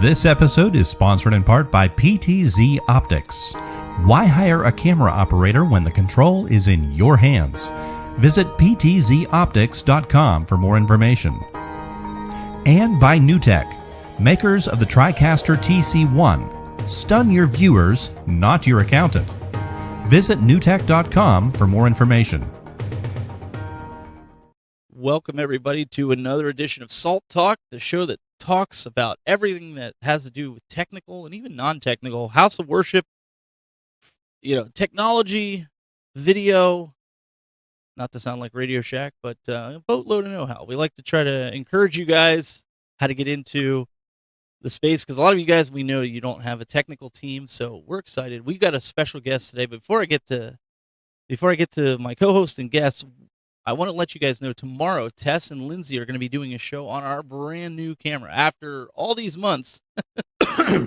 This episode is sponsored in part by PTZOptics. Why hire a camera operator when the control is in your hands? Visit PTZOptics.com for more information. And by NewTek, makers of the TriCaster TC1. Stun your viewers, not your accountant. Visit newtek.com for more information. Welcome, everybody, to another edition of Salt Talk, the show that talks about everything that has to do with technical and even non-technical, house of worship, technology, video, not to sound like Radio Shack, but a boatload of know-how. We like to try to encourage you guys how to get into the space, because a lot of you guys, we know you don't have a technical team, so we're excited. We've got a special guest today, but before I get to my co-host and guests, I want to let you guys know tomorrow, Tess and Lindsay are going to be doing a show on our brand new camera. After all these months,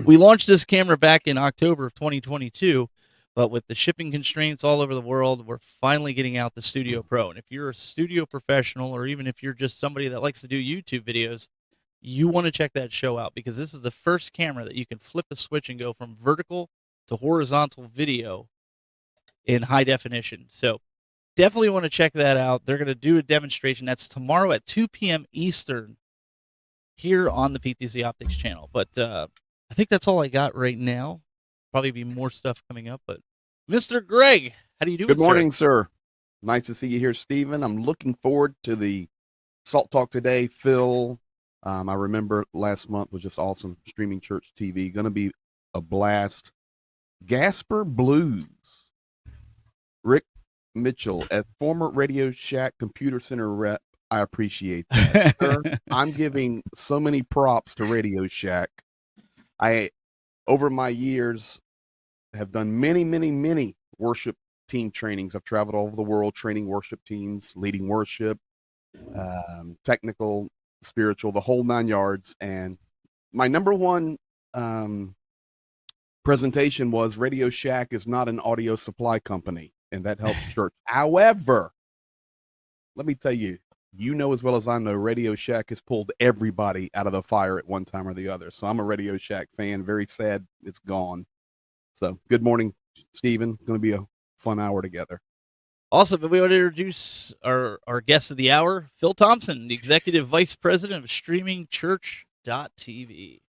we launched this camera back in October of 2022, but with the shipping constraints all over the world, we're finally getting out the Studio Pro. And if you're a studio professional, or even if you're just somebody that likes to do YouTube videos, you want to check that show out, because this is the first camera that you can flip a switch and go from vertical to horizontal video in high definition. So definitely want to check that out. They're going to do a demonstration. That's tomorrow at 2 p.m. Eastern here on the PTZOptics channel. But I think that's all I got right now. Probably be more stuff coming up. But Mr. Greg, how do you do? Good morning, sir. Nice to see you here, Stephen. I'm looking forward to the Salt Talk today. Phil, I remember last month was just awesome. Streaming Church TV, going to be a blast. Gasper Blues. Rick Mitchell, as former Radio Shack Computer Center rep, I appreciate that. Sir, I'm giving so many props to Radio Shack. I, over my years, have done many worship team trainings. I've traveled all over the world training worship teams, leading worship, technical, spiritual, the whole 9 yards. And my number one presentation was Radio Shack is not an audio supply company, and that helps church. However, let me tell you, you know as well as I know, Radio Shack has pulled everybody out of the fire at one time or the other. So I'm a Radio Shack fan. Very sad it's gone. So good morning, Stephen. Going to be a fun hour together. Awesome. And we want to introduce our guest of the hour, Phil Thompson, the Executive Vice President of Streaming Church.tv.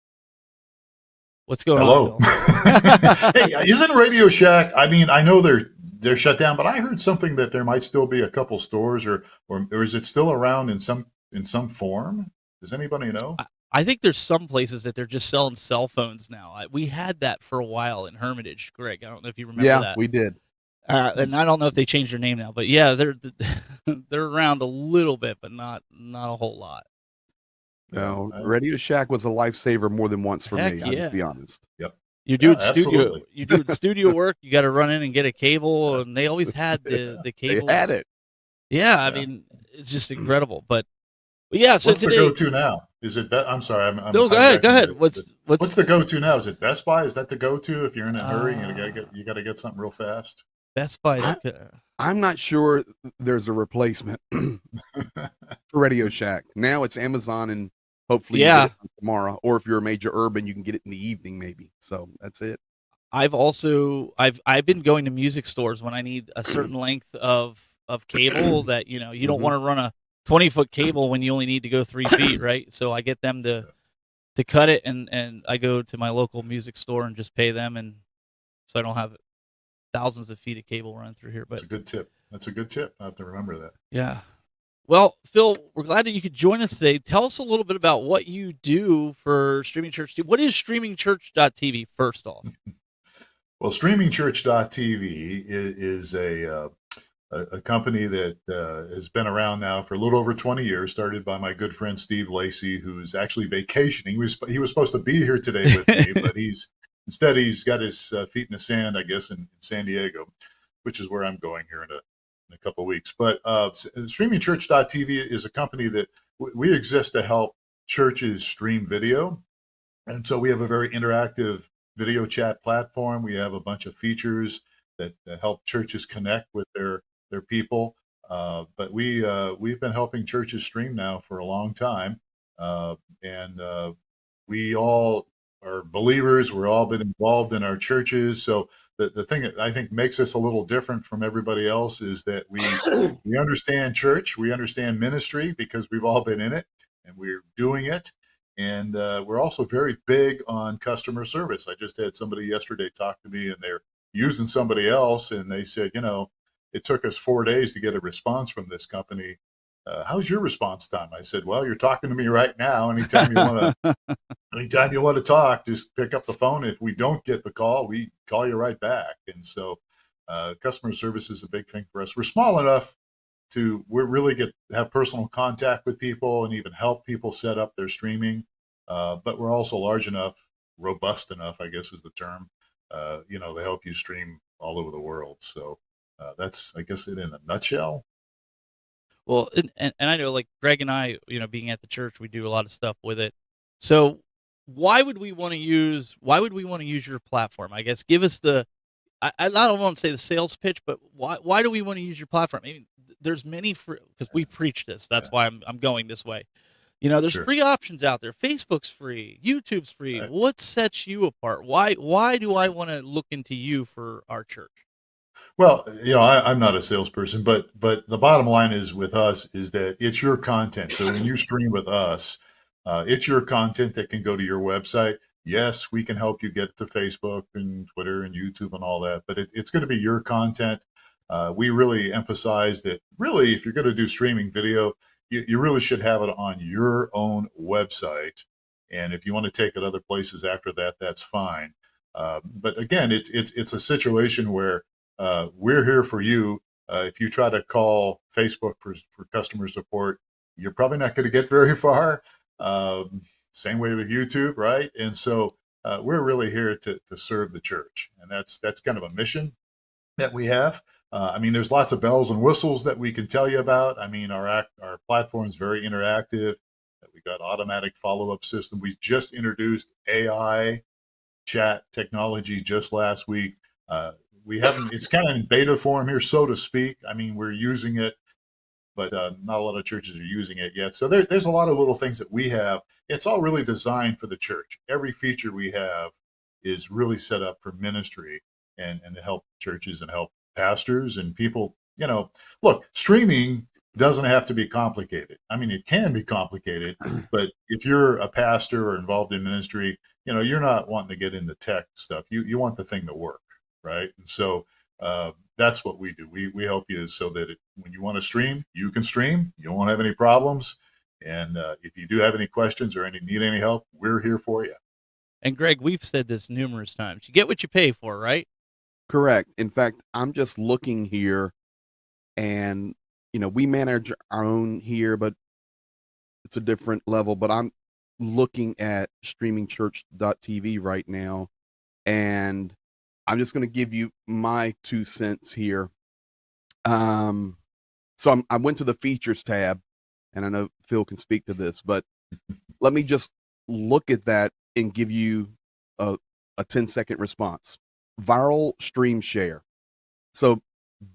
What's going on, Phil? Hey, isn't Radio Shack, I mean, I know they're shut down, but I heard something that there might still be a couple stores, or is it still around in some form? Does anybody know? I think there's some places that they're just selling cell phones now. We had that for a while in Hermitage, Greg. I don't know if you remember that. Yeah, we did. And I don't know if they changed their name now, but yeah, they're around a little bit, but not a whole lot. No, Radio Shack was a lifesaver more than once for me. Yeah. I'll just be honest. Yep. You're doing absolutely. studio work. You got to run in and get a cable, and they always had the cables. They had it. Yeah, I mean, it's just incredible. But yeah, so what's today, the go-to now? Is it? I'm sorry. I'm no, go ahead. What's the go-to now? Is it Best Buy? Is that the go-to if you're in a hurry and you got to get something real fast? Best Buy. I'm not sure there's a replacement for Radio Shack. Now it's Amazon, and hopefully you get it tomorrow. Or if you're a major urban, you can get it in the evening maybe. So that's it. I've been going to music stores when I need a certain length of cable that, you don't want to run a 20-foot cable when you only need to go 3 feet, right? So I get them to cut it, and I go to my local music store and just pay them, and so I don't have thousands of feet of cable run through here. But That's a good tip. I have to remember that. Yeah. Well, Phil, we're glad that you could join us today. Tell us a little bit about what you do for Streaming Church TV. What is Streaming Church.tv, first off? Well, Streaming Church.tv is a company that has been around now for a little over 20 years, started by my good friend Steve Lacey, who's actually vacationing. He was supposed to be here today with me, but he's got his feet in the sand, I guess, in San Diego, which is where I'm going here in a couple of weeks. But Streaming Church.tv is a company that we exist to help churches stream video. And so we have a very interactive video chat platform. We have a bunch of features that help churches connect with their people. But we've been helping churches stream now for a long time. And we all are believers. We're all been involved in our churches. So the thing that I think makes us a little different from everybody else is that we understand church, we understand ministry because we've all been in it and we're doing it. And we're also very big on customer service. I just had somebody yesterday talk to me, and they're using somebody else, and they said, it took us 4 days to get a response from this company. How's your response time? I said, well, you're talking to me right now. Anytime you want to talk, just pick up the phone. If we don't get the call, we call you right back. And so customer service is a big thing for us. We're small enough to we really have personal contact with people and even help people set up their streaming. But we're also large enough, robust enough, I guess is the term, to help you stream all over the world. So that's, I guess, it in a nutshell. Well, and I know, like Greg and I, being at the church, we do a lot of stuff with it. So why would we want to use your platform? I guess give us I don't want to say the sales pitch, but why do we want to use your platform? I mean, there's many free, because we preach this. That's why I'm going this way. There's Sure. free options out there. Facebook's free, YouTube's free. Right. What sets you apart? Why do I want to look into you for our church? Well, I'm not a salesperson, but the bottom line is with us is that it's your content. So when you stream with us, it's your content that can go to your website. Yes, we can help you get to Facebook and Twitter and YouTube and all that, but it's going to be your content. We really emphasize that really, if you're going to do streaming video, you really should have it on your own website. And if you want to take it other places after that, that's fine. But again, it's a situation where we're here for you. If you try to call Facebook for customer support, you're probably not going to get very far. Same way with YouTube, right? And so we're really here to serve the church, and that's kind of a mission that we have. I mean, there's lots of bells and whistles that we can tell you about. I mean, our platform is very interactive. We got automatic follow-up system. We just introduced AI chat technology just last week. We haven't, it's kind of in beta form here, so to speak. I mean, we're using it, but not a lot of churches are using it yet. So there's a lot of little things that we have. It's all really designed for the church. Every feature we have is really set up for ministry and to help churches and help pastors and people. Look, streaming doesn't have to be complicated. I mean, it can be complicated, but if you're a pastor or involved in ministry, you're not wanting to get into tech stuff. You want the thing to work. Right. And so that's what we do. We help you so that when you want to stream, you can stream. You won't have any problems. And if you do have any questions or need any help, we're here for you. And Greg, we've said this numerous times. You get what you pay for, right? Correct. In fact, I'm just looking here, and we manage our own here, but it's a different level. But I'm looking at streamingchurch.tv right now, and I'm just going to give you my 2 cents here. So I went to the features tab, and I know Phil can speak to this, but let me just look at that and give you a 10-second response. Viral stream share. So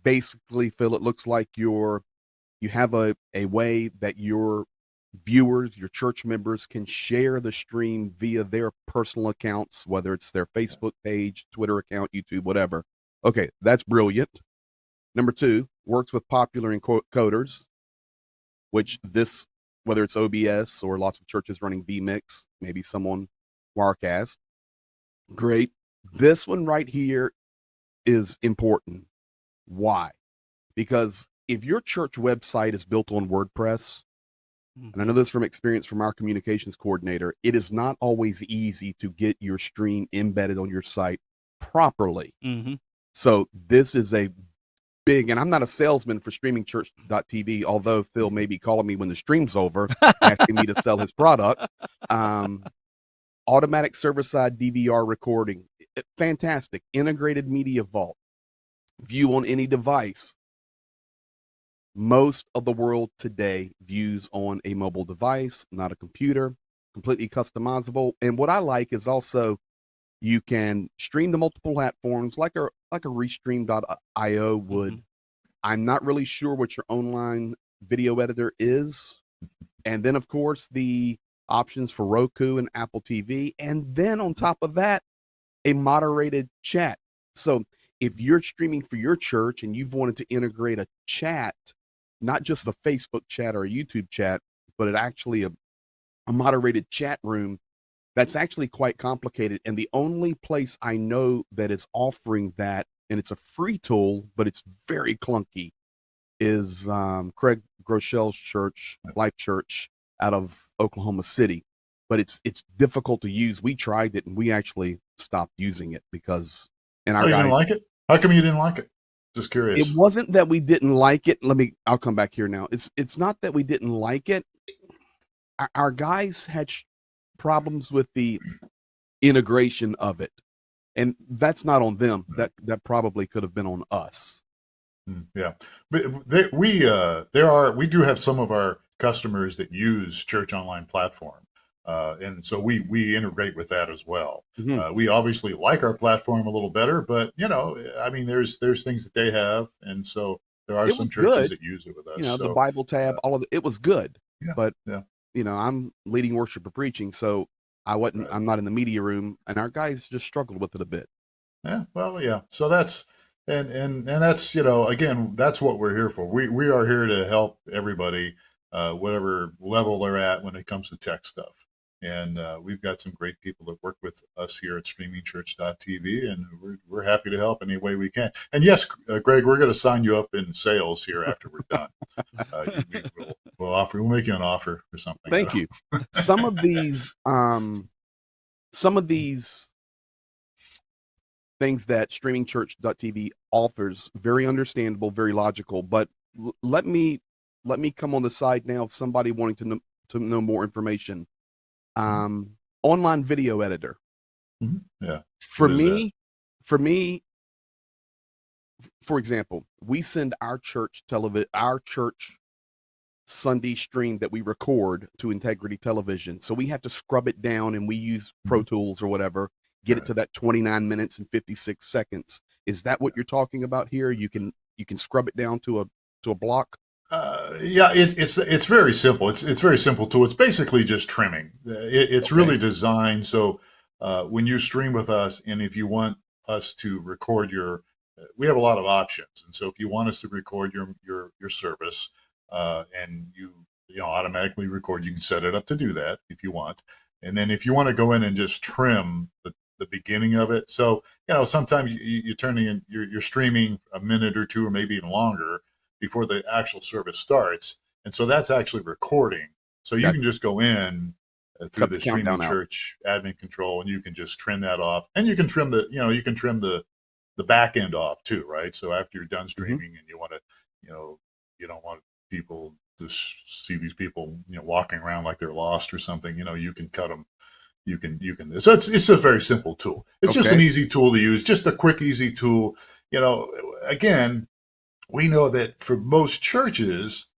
basically, Phil, it looks like you have a way that your viewers, your church members, can share the stream via their personal accounts, whether it's their Facebook page, Twitter account, YouTube, whatever. Okay, that's brilliant. Number 2, works with popular encoders, which whether it's OBS or lots of churches running vMix, maybe someone Wirecast. Great. This one right here is important. Why? Because if your church website is built on WordPress, and I know this from experience from our communications coordinator, it is not always easy to get your stream embedded on your site properly. Mm-hmm. So this is a big, and I'm not a salesman for streamingchurch.tv, although Phil may be calling me when the stream's over, asking me to sell his product. Automatic server-side DVR recording, fantastic. Integrated media vault, view on any device. Most of the world today views on a mobile device, not a computer, completely customizable. And what I like is also you can stream to multiple platforms like a Restream.io would. Mm-hmm. I'm not really sure what your online video editor is. And then, of course, the options for Roku and Apple TV, and then on top of that, a moderated chat. So if you're streaming for your church and you've wanted to integrate a chat, not just a Facebook chat or a YouTube chat, but it actually a moderated chat room, that's actually quite complicated. And the only place I know that is offering that, and it's a free tool, but it's very clunky, is Craig Groeschel's church, Life Church, out of Oklahoma City. But it's difficult to use. We tried it and we actually stopped using it because you didn't like it? How come you didn't like it? Just curious. It wasn't that we didn't like it. I'll come back here now. It's not that we didn't like it. Our guys had problems with the integration of it, and that's not on them. That probably could have been on us. Yeah, but we do have some of our customers that use Church Online platform, and so we integrate with that as well. We obviously like our platform a little better, but I mean, there's things that they have, and so there are some churches that use it with us. The Bible tab, all of it was good, but yeah. I'm leading worship or preaching, so I'm not in the media room, and our guys just struggled with it a bit. Yeah, well, yeah. So that's and that's again, that's what we're here for. We are here to help everybody, whatever level they're at when it comes to tech stuff. And we've got some great people that work with us here at streamingchurch.tv, and we're happy to help any way we can. And yes, Greg, we're going to sign you up in sales here after we're done. We'll make you an offer or something. Thank you. Some of these things that streamingchurch.tv offers, very understandable, very logical. But let me come on the side now of somebody wanting to know more information. Online video editor. Yeah. For me, for example, we send our church Sunday stream that we record to Integrity Television. So we have to scrub it down, and we use Pro Tools or whatever, get it to that 29 minutes and 56 seconds. Is that what you're talking about here? You can scrub it down to a block? Yeah, it's very simple. It's very simple tool. It's basically just trimming. It's really designed so when you stream with us, and if you want us to record we have a lot of options. And so if you want us to record your service, and you automatically record, you can set it up to do that if you want. And then if you want to go in and just trim the beginning of it, so sometimes you're streaming a minute or two or maybe even longer before the actual service starts, and so that's actually recording. So you can just go in through the Streaming Church admin control, and you can just trim that off, and you can trim the back end off too, right? So after you're done streaming, and you want to, you don't want people to see these people walking around like they're lost or something, you can cut them. You can so it's just a very simple tool. It's just an easy tool to use, just a quick, easy tool. Again, we know that for most churches,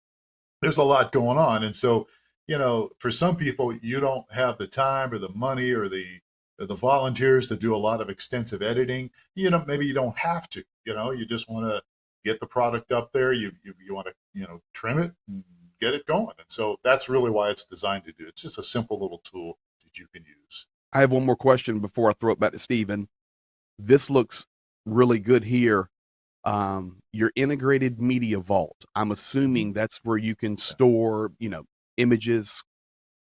there's a lot going on. And so, for some people, you don't have the time or the money or the volunteers to do a lot of extensive editing. Maybe you don't have to, you just want to get the product up there. You want to, trim it and get it going. And so that's really why it's designed to do. It's just a simple little tool that you can use. I have one more question before I throw it back to Stephen. This looks really good here. Your integrated media vault. I'm assuming that's where you can store, images,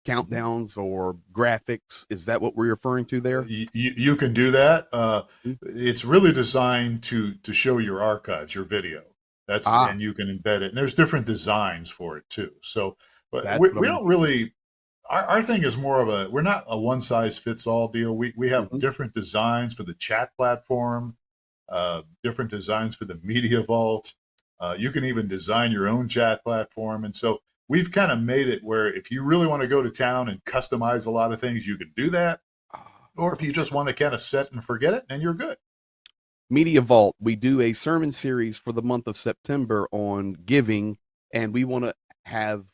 countdowns, or graphics. Is that what we're referring to there? You can do that. It's really designed to show your archives, your video. And you can embed it. And there's different designs for it too. So, but we don't really. Our thing is more of we're not a one size fits all deal. We have different designs for the chat platform. Different designs for the media vault. You can even design your own chat platform. And so we've kind of made it where if you really want to go to town and customize a lot of things, you can do that. Or if you just want to kind of set and forget it, and you're good. Media Vault, we do a sermon series for the month of September on giving, and we want to have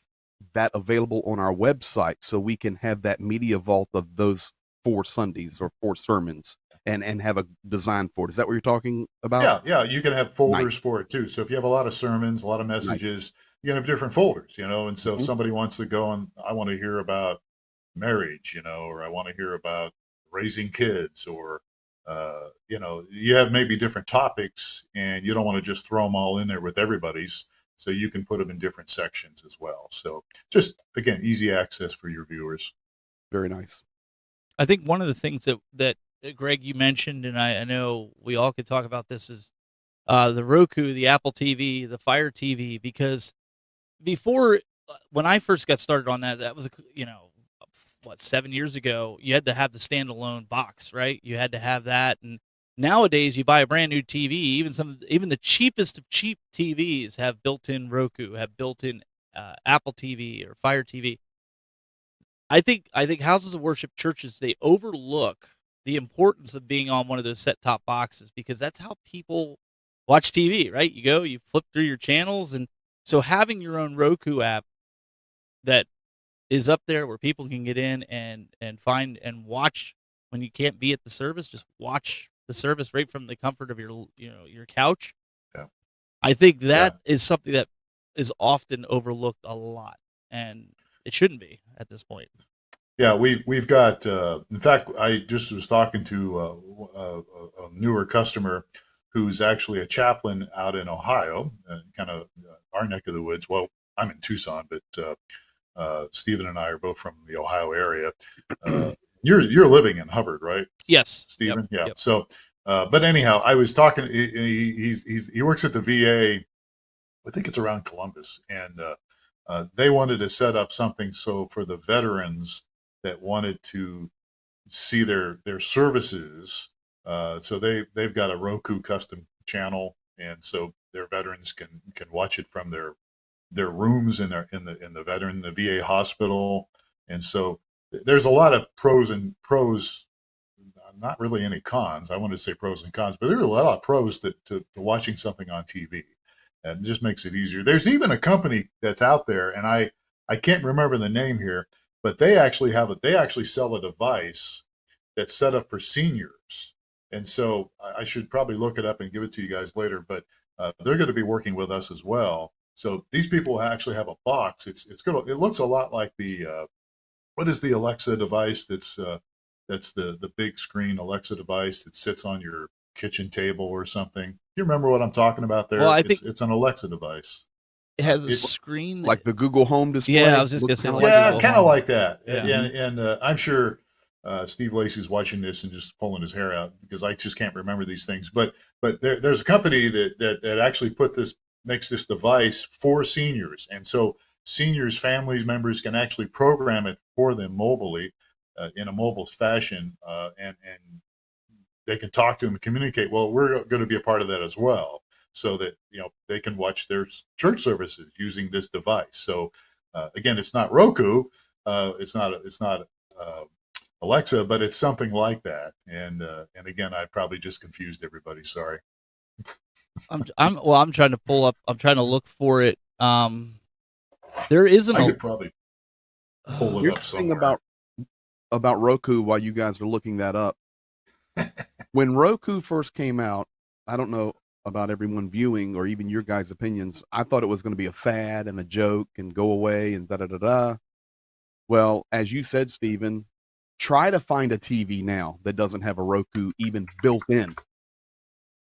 that available on our website so we can have that media vault of those 4 Sundays or 4 sermons. And have a design for it. Is that what you're talking about? Yeah. You can have folders for it too. So if you have a lot of sermons, a lot of messages, you can have different folders, and so if somebody wants to go and I want to hear about, marriage, or I want to hear about raising kids, or you have maybe different topics, and you don't want to just throw them all in there with everybody's. So you can put them in different sections as well. So just, again, easy access for your viewers. Very nice. I think one of the things that Greg, you mentioned, and I know we all could talk about this, is the Roku, the Apple TV, the Fire TV, because before, when I first got started on that was, 7 years ago, you had to have the standalone box, right? You had to have that, and nowadays you buy a brand new TV. Even the cheapest of cheap TVs have built-in Roku, have built-in Apple TV or Fire TV. I think houses of worship, churches, they overlook the importance of being on one of those set-top boxes, because that's how people watch TV, right? You flip through your channels, and so having your own Roku app that is up there where people can get in and find and watch when you can't be at the service, just watch the service right from the comfort of your couch. Yeah. I think that is something that is often overlooked a lot, and it shouldn't be at this point. Yeah, we've got. In fact, I just was talking to a newer customer who's actually a chaplain out in Ohio, kind of our neck of the woods. Well, I'm in Tucson, but Stephen and I are both from the Ohio area. You're living in Hubbard, right? Yes, Stephen. Yep. Yeah. Yep. So, but anyhow, I was talking. He works at the VA. I think it's around Columbus, and they wanted to set up something so for the veterans that wanted to see their services. So they've got a Roku custom channel, and so their veterans can watch it from their rooms in the VA hospital. And so there's a lot of pros, not really any cons. I want to say pros and cons, but there's a lot of pros to watching something on TV, and it just makes it easier. There's even a company that's out there, and I can't remember the name here, but they actually sell a device that's set up for seniors. And so I should probably look it up and give it to you guys later, but they're going to be working with us as well. So these people actually have a box. It looks a lot like what is the Alexa device that's the big screen Alexa device that sits on your kitchen table or something. You remember what I'm talking about there? Well, I think it's an Alexa device. It has a screen like the Google Home display. Yeah, I was just gonna say, kind of like that. Yeah. And I'm sure Steve Lacey's watching this and just pulling his hair out, because I just can't remember these things. But there's a company that actually makes this device for seniors, and so seniors' families members can actually program it for them mobily, in a mobile fashion, and they can talk to them and communicate. Well, we're going to be a part of that as well, so that they can watch their church services using this device. So again, it's not Roku, it's not Alexa, but it's something like that. And again, I probably just confused everybody. Sorry. I'm trying to pull up. I'm trying to look for it. There isn't. I could probably pull it Here's up the thing somewhere. about Roku while you guys are looking that up. When Roku first came out, I don't know about everyone viewing or even your guys' opinions. I thought it was going to be a fad and a joke and go away and da-da-da-da. Well, as you said, Stephen, try to find a TV now that doesn't have a Roku even built in.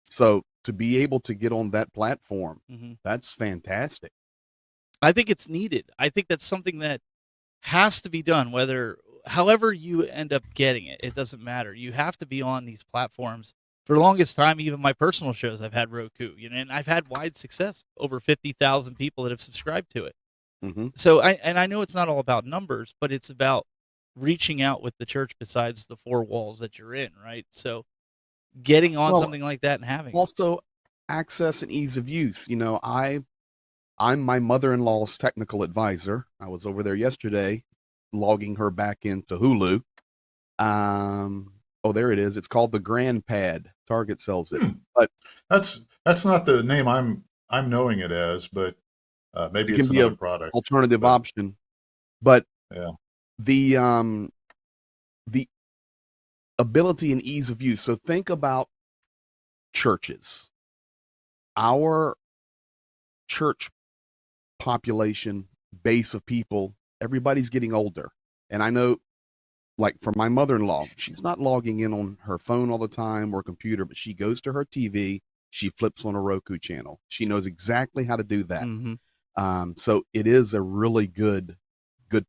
So to be able to get on that platform, that's fantastic. I think it's needed. I think that's something that has to be done, however you end up getting it. It doesn't matter. You have to be on these platforms. For the longest time, even my personal shows, I've had Roku, and I've had wide success, over 50,000 people that have subscribed to it. So I know it's not all about numbers, but it's about reaching out with the church besides the four walls that you're in, right? So getting on something like that and having also access and ease of use. I'm my mother-in-law's technical advisor. I was over there yesterday logging her back into Hulu. Oh, there it is. It's called the Grand Pad. Target sells it. But that's not the name I'm knowing it as, but maybe it's another product. Alternative option. But yeah, the ability and ease of use. So think about churches. Our church population base of people, everybody's getting older. And I know like for my mother-in-law, she's not logging in on her phone all the time or computer, but she goes to her TV, she flips on a Roku channel. She knows exactly how to do that. So it is a really good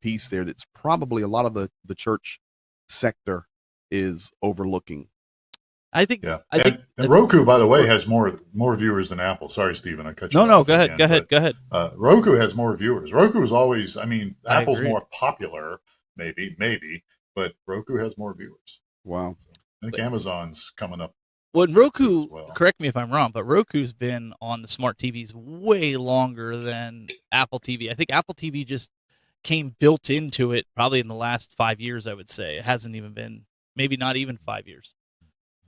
piece there that's probably a lot of the church sector is overlooking. I think. Yeah, I think Roku, by the way, has more viewers than Apple. Sorry, Stephen, I cut you off. No, go again, ahead. Go ahead. Roku has more viewers. Roku is always, I mean, Apple's agree. more popular, maybe, but Roku has more viewers. Wow. So I think Amazon's coming up. Well, Roku, well. correct me if I'm wrong, but Roku's been on the smart TVs way longer than Apple TV. I think Apple TV just came built into it probably in the last 5 years, I would say. It hasn't even been, maybe not even 5 years.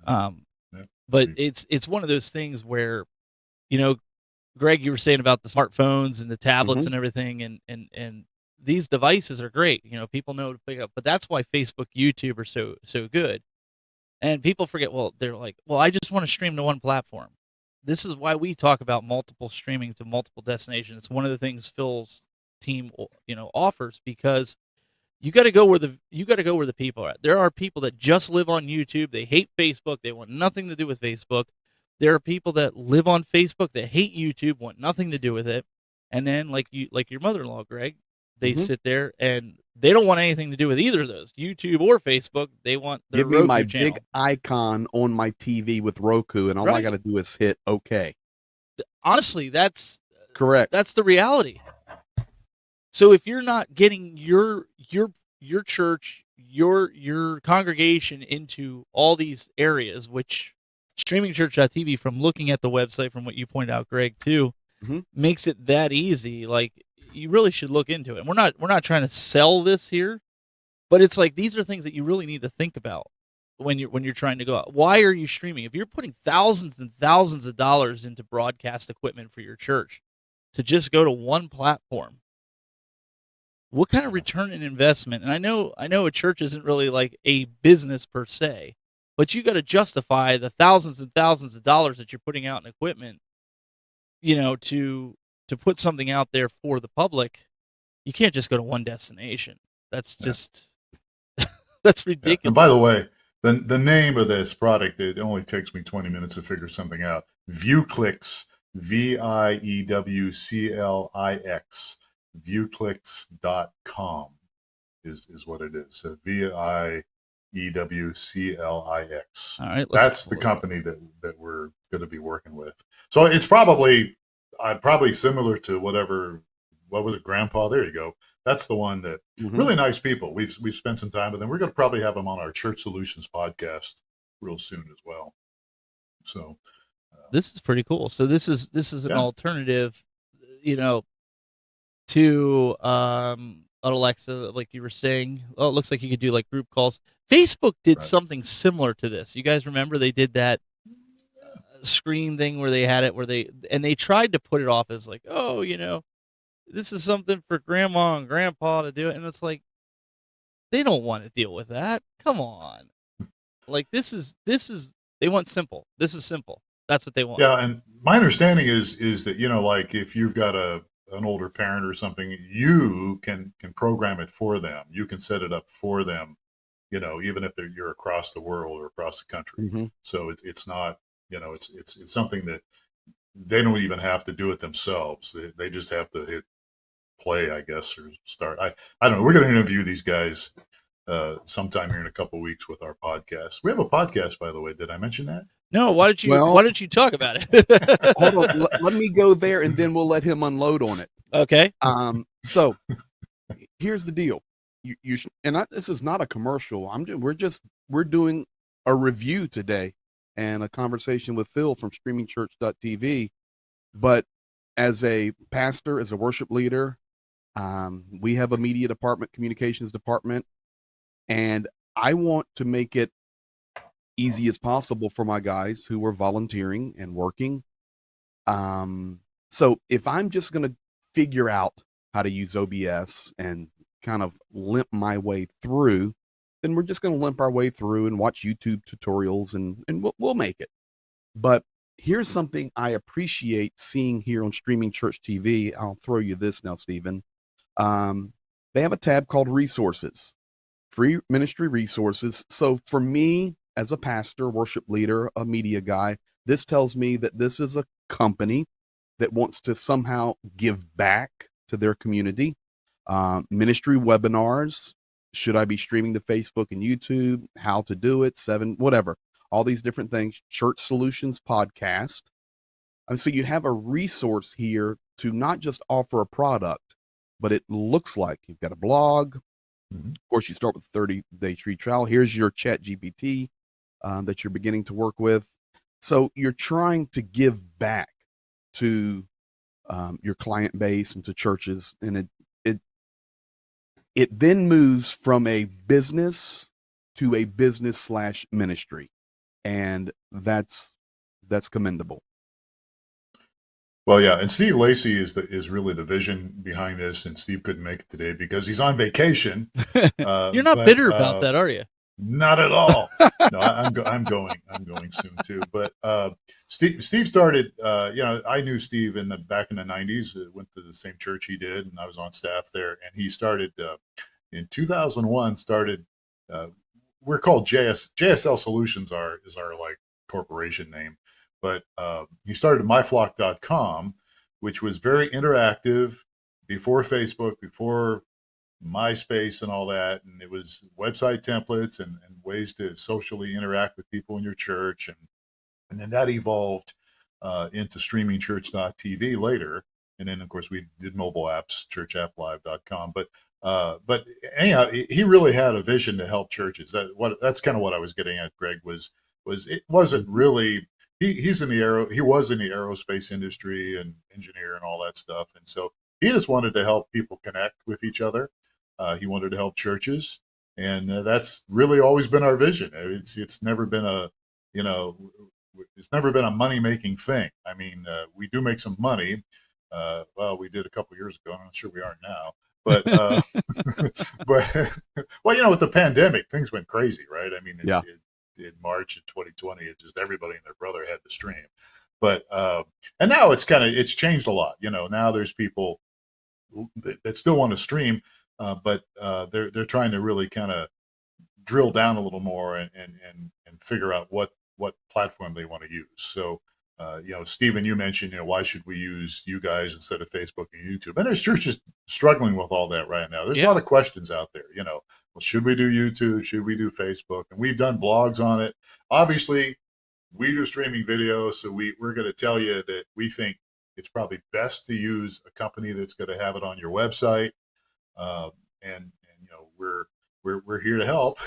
But it's one of those things where, you know, Greg, you were saying about the smartphones and the tablets and everything, and these devices are great. You know, people know to pick up, but that's why Facebook, YouTube are so good. And people forget, well, they're like, well, I just want to stream to one platform. This is why we talk about multiple streaming to multiple destinations. It's one of the things Phil's team, you know, offers, because you got to go where the people are at. There are people that just live on YouTube. They hate Facebook. They want nothing to do with Facebook. There are people that live on Facebook that hate YouTube, want nothing to do with it. And then like your mother-in-law, Greg, they sit there and they don't want anything to do with either of those, YouTube or Facebook. They want their Give me my channel. big icon on my TV with Roku, and all I got to do is hit OK. Honestly, that's correct. That's the reality. So if you're not getting your church, your congregation into all these areas, which streamingchurch.tv, from looking at the website, from what you pointed out, Greg, too, makes it that easy. Like, you really should look into it. We're not trying to sell this here, but it's like, these are things that you really need to think about when you're trying to go out. Why are you streaming? If you're putting thousands and thousands of dollars into broadcast equipment for your church to just go to one platform, what kind of return on investment? And I know a church isn't really like a business per se, but you got to justify the thousands and thousands of dollars that you're putting out in equipment, you know, to put something out there for the public. You can't just go to one destination. That's just that's ridiculous. And by the way, the name of this product, it only takes me 20 minutes to figure something out. ViewClix, ViewClix, viewclix.com is what it is. ViewClix. All right, that's the company that we're going to be working with. So it's probably similar to what was it, Grandpa? There you go. That's the one that really nice people. We've spent some time with them. We're going to probably have them on our Church Solutions podcast real soon as well. So this is pretty cool. So this is an alternative, you know, to Alexa, like you were saying. Oh, it looks like you could do like group calls. Facebook did something similar to this. You guys remember they did that screen thing where they had it where they tried to put it off as like, oh, you know, this is something for grandma and grandpa to do it, and it's like, they don't want to deal with that. Come on. Like, this is they want simple. This is simple. That's what they want. Yeah, and my understanding is that, you know, like if you've got an older parent or something, you can program it for them. You can set it up for them, you know, even if you're across the world or across the country. So it's not, you know, it's something that they don't even have to do it themselves. They just have to hit play, I guess, or start. I don't know. We're going to interview these guys sometime here in a couple of weeks with our podcast. We have a podcast, by the way. Did I mention that? No. Why don't you talk about it? Hold on. Let me go there, and then we'll let him unload on it. Okay. So here's the deal. This is not a commercial. We're doing a review today and a conversation with Phil from streamingchurch.tv. But as a pastor, as a worship leader, we have a media department, communications department, and I want to make it easy as possible for my guys who are volunteering and working. So if I'm just going to figure out how to use OBS and kind of limp my way through, then we're just going to limp our way through and watch YouTube tutorials, and we'll make it. But here's something I appreciate seeing here on Streaming Church TV. I'll throw you this now, Stephen. They have a tab called Resources. free ministry resources. So for me, as a pastor, worship leader, a media guy, this tells me that this is a company that wants to somehow give back to their community. Ministry webinars. Should I be streaming to Facebook and YouTube? How to do it? Whatever. All these different things. Church Solutions podcast. And so you have a resource here to not just offer a product, but it looks like you've got a blog. Mm-hmm. Of course, you start with 30-day free trial. Here's your Chat GPT that you're beginning to work with. So you're trying to give back to your client base and to churches, and it then moves from a business to a business/ministry, and that's commendable. Well, yeah, and Steve Lacey is really the vision behind this, and Steve couldn't make it today because he's on vacation. You're not bitter about that, are you? Not at all. No, I'm going soon too. But Steve started. I knew Steve back in the '90s. Went to the same church he did, and I was on staff there. And he started in 2001. We're called JSL Solutions. Is our like corporation name. But he started myflock.com, which was very interactive before Facebook, before MySpace and all that. And it was website templates and ways to socially interact with people in your church. And then that evolved into streamingchurch.tv later. And then, of course, we did mobile apps, churchapplive.com. But anyhow, he really had a vision to help churches. That's kind of what I was getting at, Greg, was it wasn't really... He was in the aerospace industry and engineer and all that stuff. And so he just wanted to help people connect with each other. He wanted to help churches. And that's really always been our vision. It's never been it's never been a money-making thing. I mean, we do make some money. Well, we did a couple of years ago. I'm not sure we aren't now. But, with the pandemic, things went crazy, right? I mean, in March of 2020, everybody and their brother had to stream. But and now it's changed a lot. Now there's people that still want to stream, but they're trying to really kind of drill down a little more and figure out what platform they want to use. So Stephen, you mentioned, why should we use you guys instead of Facebook and YouTube? And there's churches struggling with all that right now. There's a lot of questions out there, well, should we do YouTube? Should we do Facebook? And we've done blogs on it. Obviously, we do streaming video, so we're going to tell you that we think it's probably best to use a company that's going to have it on your website. And we're here to help.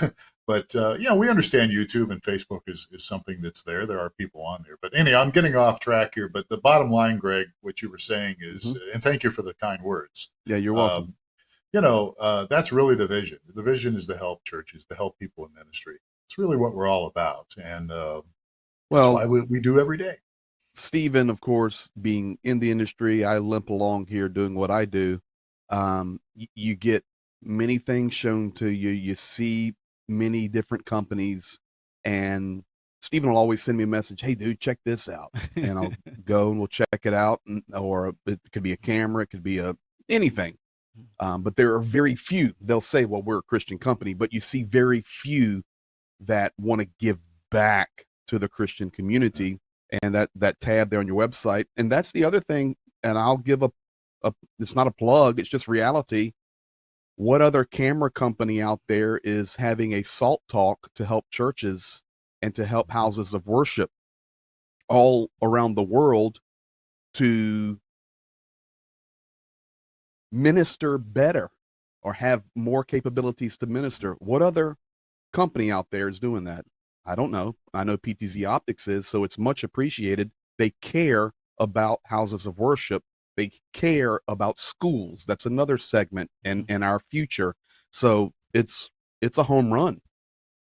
But we understand YouTube and Facebook is something that's there. There are people on there. But anyhow, I'm getting off track here. But the bottom line, Greg, what you were saying is, and thank you for the kind words. Yeah, you're welcome. That's really the vision. The vision is to help churches, to help people in ministry. It's really what we're all about. And that's why we do every day. Stephen, of course, being in the industry, I limp along here doing what I do. You get many things shown to you. You see many different companies, and Stephen will always send me a message, hey dude, check this out. And I'll go and we'll check it out. Or it could be a camera, it could be anything. But there are very few. They'll say, well, we're a Christian company, but you see very few that want to give back to the Christian community. And that tab there on your website. And that's the other thing. And I'll give it's not a plug, it's just reality. What other camera company out there is having a salt talk to help churches and to help houses of worship all around the world to minister better or have more capabilities to minister? What other company out there is doing that? I don't know. I know PTZOptics is, so it's much appreciated. They care about houses of worship. They care about schools. That's another segment and our future. So it's a home run.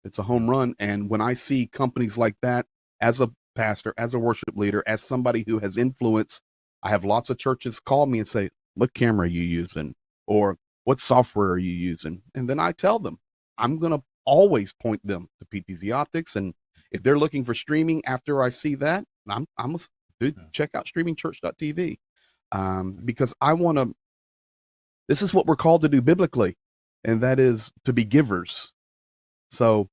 It's a home run. And when I see companies like that, as a pastor, as a worship leader, as somebody who has influence, I have lots of churches call me and say, what camera are you using? Or what software are you using? And then I tell them, I'm going to always point them to PTZOptics. And if they're looking for streaming after I see that, I'm check out streamingchurch.tv. Because this is what we're called to do biblically, and that is to be givers. So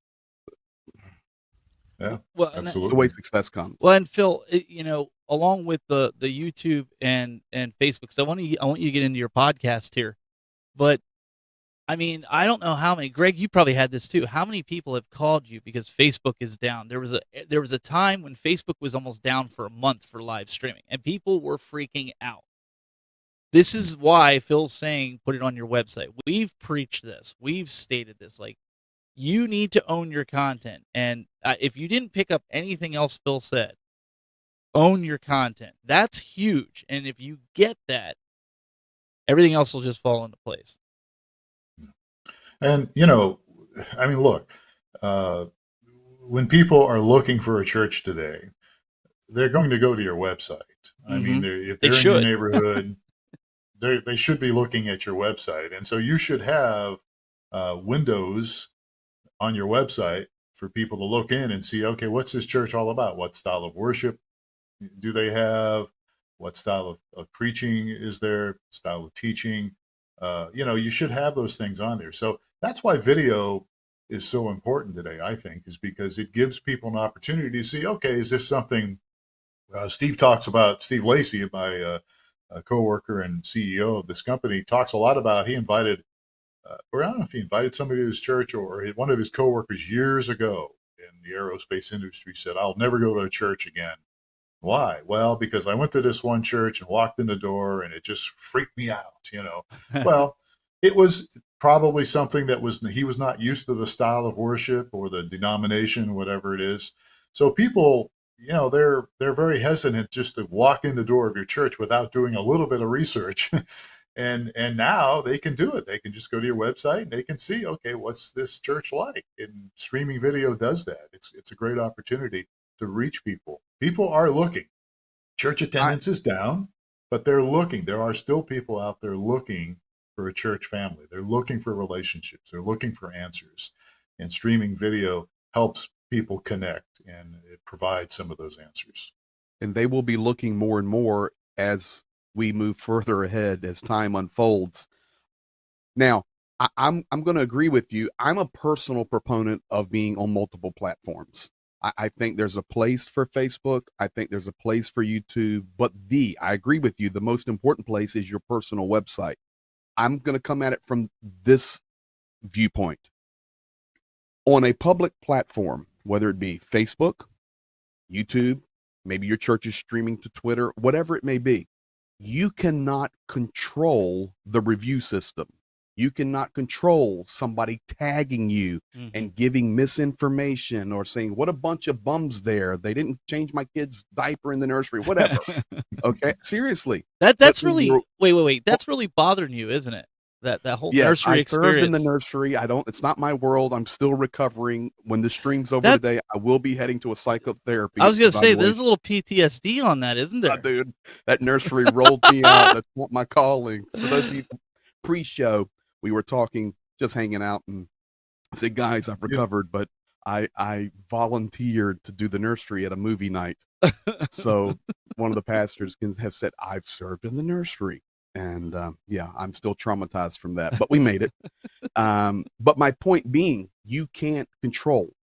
Yeah, Well, and it's the way absolutely. success comes. well, and Phil, along with the YouTube and Facebook, so I want you to get into your podcast here, but I mean, I don't know how many. Greg, you probably had this too. How many people have called you because Facebook is down? There was a time when Facebook was almost down for a month for live streaming, and people were freaking out. This is why Phil's saying put it on your website. We've preached this. We've stated this. Like, you need to own your content, and if you didn't pick up anything else Phil said, own your content. That's huge, and if you get that, everything else will just fall into place. And, I mean, look, uh, when people are looking for a church today, they're going to go to your website. I mean, if They they're in should. your neighborhood, they should be looking at your website. And so you should have windows on your website for people to look in and see, okay, what's this church all about? What style of worship do they have? What style of preaching is there? Style of teaching? You should have those things on there. So that's why video is so important today, I think, is because it gives people an opportunity to see, okay, is this something Steve Lacey, my coworker and CEO of this company, talks a lot about. He invited, or I don't know if he invited somebody to his church or one of his coworkers years ago in the aerospace industry said, I'll never go to a church again. Why? Well, because I went to this one church and walked in the door and it just freaked me out, Well, it was probably something he was not used to the style of worship or the denomination, whatever it is. So people, they're very hesitant just to walk in the door of your church without doing a little bit of research. And now they can do it. They can just go to your website and they can see, okay, what's this church like? And streaming video does that. It's a great opportunity to reach people. People are looking. Church attendance is down, but they're looking. There are still people out there looking for a church family. They're looking for relationships. They're looking for answers. And streaming video helps people connect, and it provides some of those answers. And they will be looking more and more as we move further ahead, as time unfolds. Now, I'm going to agree with you. I'm a personal proponent of being on multiple platforms. I think there's a place for Facebook. I think there's a place for YouTube. But I agree with you, the most important place is your personal website. I'm going to come at it from this viewpoint. On a public platform, whether it be Facebook, YouTube, maybe your church is streaming to Twitter, whatever it may be, you cannot control the review system. You cannot control somebody tagging you and giving misinformation or saying, what a bunch of bums there. They didn't change my kid's diaper in the nursery, whatever. Okay. Seriously. That's really, wait. That's really bothering you, isn't it? That whole nursery experience. I served in the nursery. It's not my world. I'm still recovering. When the stream's over today, I will be heading to a psychotherapy. I was going to say, there's a little PTSD on that, isn't there? Dude, that nursery rolled me out. That's not my calling. For those of you pre-show, we were talking, just hanging out, and I said, guys, I've recovered, but I volunteered to do the nursery at a movie night. So one of the pastors has said, I've served in the nursery. And I'm still traumatized from that, but we made it. But my point being, you can't control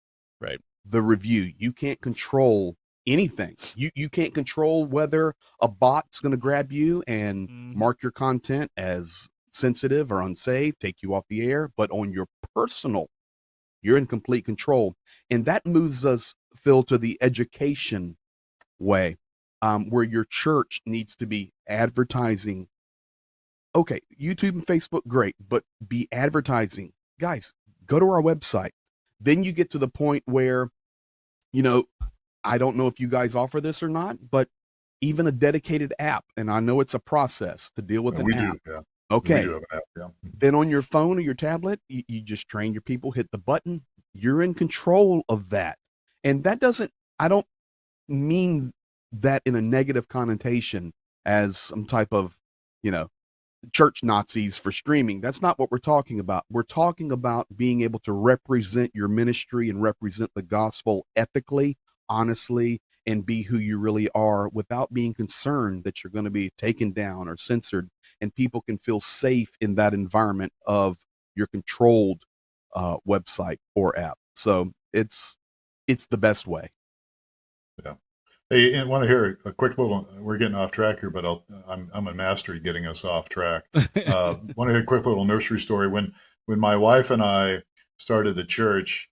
the review. You can't control anything. You can't control whether a bot's going to grab you and mark your content as sensitive or unsafe, take you off the air. But on your personal, you're in complete control. And that moves us, Phil, to the education way, where your church needs to be advertising. Okay, YouTube and Facebook, great, but be advertising. Guys, go to our website. Then you get to the point where, I don't know if you guys offer this or not, but even a dedicated app, and I know it's a process to deal with an app. Do, yeah. Okay. We do have an app, yeah. Then on your phone or your tablet, you just train your people, hit the button. You're in control of that. And I don't mean that in a negative connotation as some type of, church Nazis for streaming. That's not what we're talking about. We're talking about being able to represent your ministry and represent the gospel ethically, honestly, and be who you really are without being concerned that you're going to be taken down or censored, and people can feel safe in that environment of your controlled website or app. So it's the best way. Yeah. Hey, I want to hear a quick little. We're getting off track here, but I'm a master at getting us off track. Want to hear a quick little nursery story. When my wife and I started the church,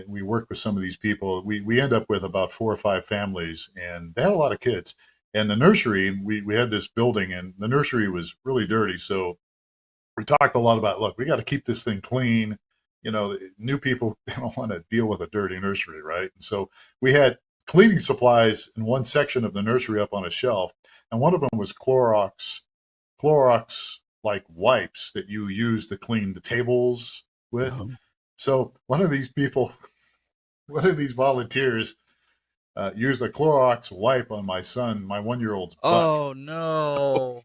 we worked with some of these people. We end up with about 4 or 5 families, and they had a lot of kids. And the nursery, we had this building, and the nursery was really dirty. So we talked a lot about, look, we got to keep this thing clean. You know, new people, they don't want to deal with a dirty nursery, right? And so we had cleaning supplies in one section of the nursery up on a shelf, and one of them was Clorox like wipes that you use to clean the tables with. Oh. So one of these volunteers used a Clorox wipe on my 1-year-old's butt. Oh no.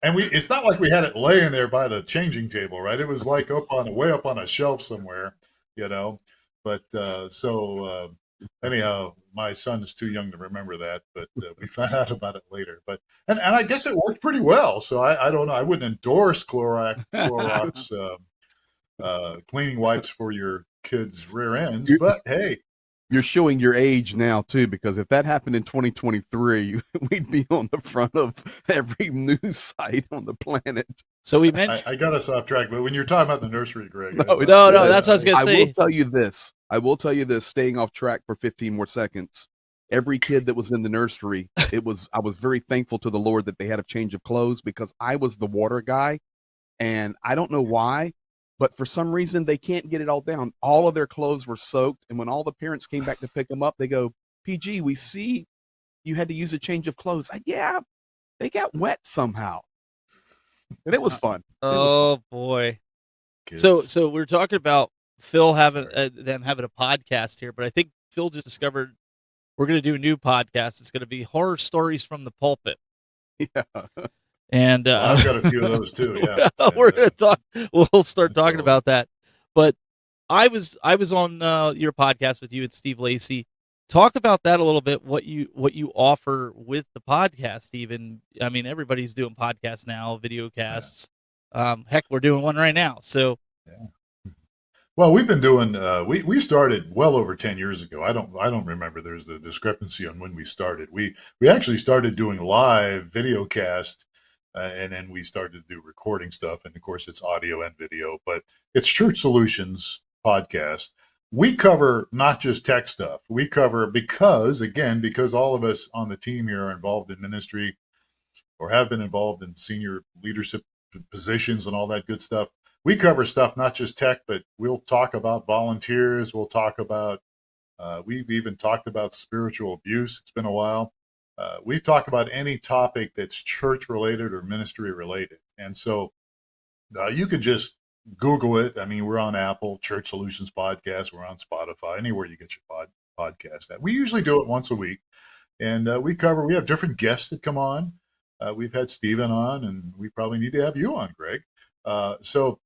And it's not like we had it laying there by the changing table, right? It was like way up on a shelf somewhere, you know. But anyhow, my son is too young to remember that, but we found out about it later. But and I guess it worked pretty well. So I don't know. I wouldn't endorse Clorox cleaning wipes for your kids' rear ends, but hey. You're showing your age now too, because if that happened in 2023, we'd be on the front of every news site on the planet. So we mentioned. I got us off track, but when you're talking about the nursery, Greg. No, that's what I was gonna say. I will tell you this. Staying off track for 15 more seconds. Every kid that was in the nursery, I was very thankful to the Lord that they had a change of clothes, because I was the water guy, and I don't know why, but for some reason they can't get it all down. All of their clothes were soaked, and when all the parents came back to pick them up, they go, "PG, we see you had to use a change of clothes." Yeah, they got wet somehow, and it was fun. Boy. Kids. So we're talking about Phil having them having a podcast here, but I think Phil just discovered we're going to do a new podcast. It's going to be Horror Stories from the Pulpit. Yeah. And I've got a few of those too. Yeah, we're going to talk. We'll start talking about that. But I was on your podcast with you and Steve Lacy. Talk about that a little bit. What you offer with the podcast, Steve. I mean, everybody's doing podcasts now, video casts. Yeah. Heck, we're doing one right now. So, yeah. Well, we've been doing. We started well over 10 years ago. I don't remember. There's a discrepancy on when we started. We actually started doing live video cast. And then we started to do recording stuff. And of course, it's audio and video, but it's Church Solutions podcast. We cover not just tech stuff. We cover, because all of us on the team here are involved in ministry or have been involved in senior leadership positions and all that good stuff. We cover stuff, not just tech, but we'll talk about volunteers. We'll talk about, we've even talked about spiritual abuse. It's been a while. We talk about any topic that's church related or ministry related. And so you can just Google it. I mean, we're on Apple, Church Solutions Podcast. We're on Spotify, anywhere you get your podcast at. We usually do it once a week. And we have different guests that come on. We've had Stephen on, and we probably need to have you on, Greg. So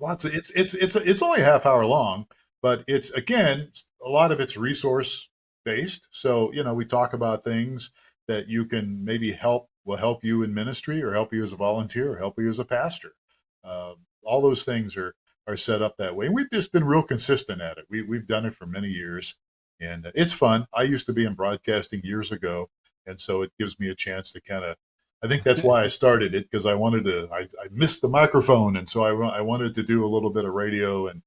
it's only a half hour long, but it's, again, a lot of it's resource based. So, we talk about things that you can maybe will help you in ministry, or help you as a volunteer, or help you as a pastor. All those things are set up that way. And we've just been real consistent at it. We've done it for many years, and it's fun. I used to be in broadcasting years ago, and so it gives me a chance to I think that's why I started it, because I missed the microphone. And so I wanted to do a little bit of radio, and